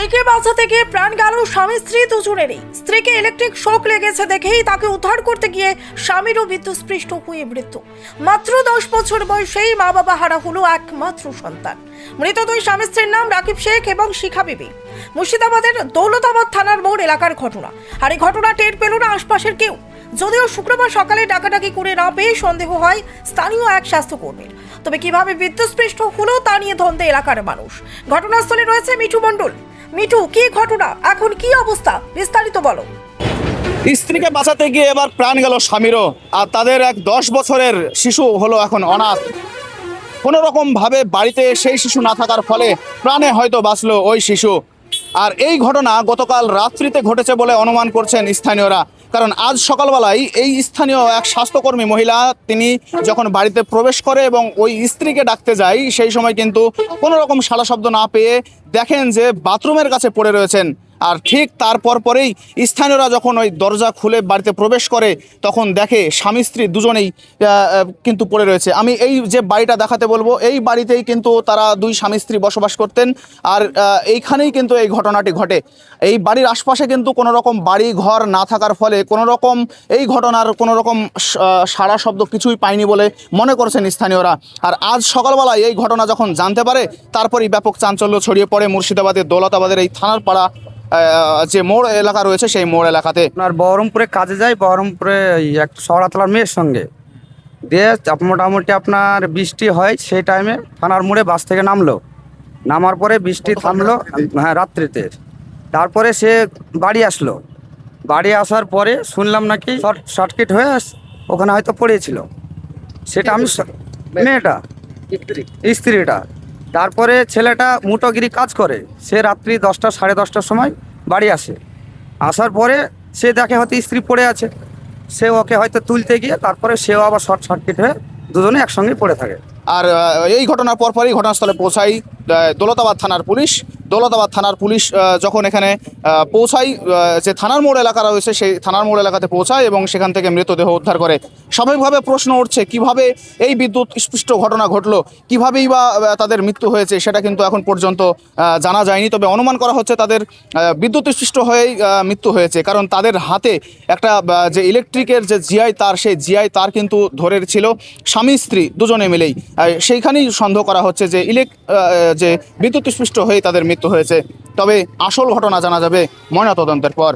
স্ত্রীকে বাঁচাতে গিয়ে প্রাণ গেল স্বামী স্ত্রী দুজনেরই। স্ত্রীকে ইলেকট্রিক শক লেগেছে দেখেই তাকে উদ্ধার করতে গিয়ে স্বামীরও বিদ্যুৎস্পৃষ্ট হয়ে মৃত্যু। মাত্র 10 বছর বয়সেই মা বাবা হারা হলো একমাত্র সন্তান। মৃত দুই স্বামী স্ত্রীর নাম রাকিব শেখ এবং শিখা বিবি। মুর্শিদাবাদের দৌলতাবাদ থানার মোড় এলাকার ঘটনা। আর এই ঘটনা টের পেল না আশপাশের কেউ। যদিও শুক্রবার সকালে ডাকাডাকি করে না পেয়ে সন্দেহ হয় স্থানীয় এক স্বাস্থ্যকর্মীর। তবে কিভাবে বিদ্যুৎস্পৃষ্ট হলো তা নিয়ে ধন্দে এলাকার মানুষ। ঘটনাস্থলে রয়েছে মিঠু মণ্ডল। মিঠু, কি ঘটনা, এখন কি অবস্থা, বিস্তারিত বলো। স্ত্রীকে বাঁচাতে গিয়ে এবার প্রাণ গেল স্বামীরও। আর তাদের এক 10 বছরের শিশু হলো এখন অনাথ। কোনো রকম ভাবে বাড়িতে সেই শিশু না থাকার ফলে প্রাণে হয়তো বাঁচলো ওই শিশু। আর এই ঘটনা গতকাল রাত্রিতে ঘটেছে বলে অনুমান করছেন স্থানীয়রা। কারণ আজ সকালবেলায় এই স্থানীয় এক স্বাস্থ্যকর্মী মহিলা তিনি যখন বাড়িতে প্রবেশ করে এবং ওই স্ত্রীকে ডাকতে যায়, সেই সময় কিন্তু কোনো রকম সাড়া শব্দ না পেয়ে দেখেন যে বাথরুমের কাছে পড়ে রয়েছেন। আর ঠিক তারপর পরেই স্থানীয়রা যখন ওই দরজা খুলে বাড়িতে প্রবেশ করে তখন দেখে স্বামী স্ত্রী দুজনেই কিন্তু পড়ে রয়েছে। আমি এই যে বাড়িটা দেখাতে বলবো, এই বাড়িতেই কিন্তু তারা দুই স্বামী স্ত্রী বসবাস করতেন। আর এইখানেই কিন্তু এই ঘটনাটি ঘটে। এই বাড়ির আশপাশে কিন্তু কোনো রকম বাড়ি ঘর না থাকার ফলে কোনো রকম এই ঘটনার কোনো রকম সাড়া শব্দ কিছুই পায়নি বলে মনে করছেন স্থানীয়রা। আর আজ সকালবেলায় এই ঘটনা যখন জানতে পারে তারপরই ব্যাপক চাঞ্চল্য ছড়িয়ে পড়ে মুর্শিদাবাদের দৌলতাবাদের এই থানার পাড়া যে মোড় এলাকা রয়েছে সেই মোড় এলাকাতে। আপনার বহরমপুরে কাজে যাই, বহরমপুরে এক শহরাতলার মেয়ের সঙ্গে দিয়ে মোটামুটি আপনার বৃষ্টি হয়। সেই টাইমে থানার মোড়ে বাস থেকে নামার পরে বৃষ্টি থামলো, হ্যাঁ রাত্রিতে। তারপরে সে বাড়ি আসলো। বাড়ি আসার পরে শুনলাম নাকি শর্ট সার্কিট হয়ে ওখানে হয়তো পড়েছিল। সেটা আমি মেয়েটা স্ত্রীটা। তারপরে ছেলেটা মুটোগিরি কাজ করে, সে রাত্রি 10টা সাড়ে 10টার সময় বাড়ি আসে। আসার পরে সে দেখে হয়তো স্ত্রী পড়ে আছে। সে ওকে হয়তো তুলতে গিয়ে তারপরে সেও আবার শর্ট সার্কিট হয়ে দুজনে একসঙ্গে পড়ে থাকে। আর এই ঘটনার পরপরই ঘটনাস্থলে পৌঁছায় দৌলতাবাদ থানার পুলিশ। দৌলতাবাদ থানার পুলিশ যখন এখানে পৌঁছায়, যে থানার মোড় এলাকা রয়েছে সেই থানার মোড় এলাকাতে পৌঁছায় এবং সেখান থেকে মৃতদেহ উদ্ধার করে। স্বাভাবিকভাবে প্রশ্ন উঠছে কিভাবে এই বিদ্যুৎ স্পৃষ্ট ঘটনা ঘটলো, কিভাবেই বা তাদের মৃত্যু হয়েছে সেটা কিন্তু এখন পর্যন্ত জানা যায়নি। তবে অনুমান করা হচ্ছে তাদের বিদ্যুৎ স্পৃষ্ট হয়েই মৃত্যু হয়েছে। কারণ তাদের হাতে একটা যে ইলেকট্রিকের যে জিআই তার, সেই জিআই তার কিন্তু ধরে ছিল স্বামী স্ত্রী দুজনে মিলেই। সেইখানেই সন্দেহ করা হচ্ছে যে যে বিদ্যুৎ স্পৃষ্ট হয়ে তাদের মৃত্যু হয়েছে। তবে আসল ঘটনা জানা যাবে ময়নাতদন্তের পর।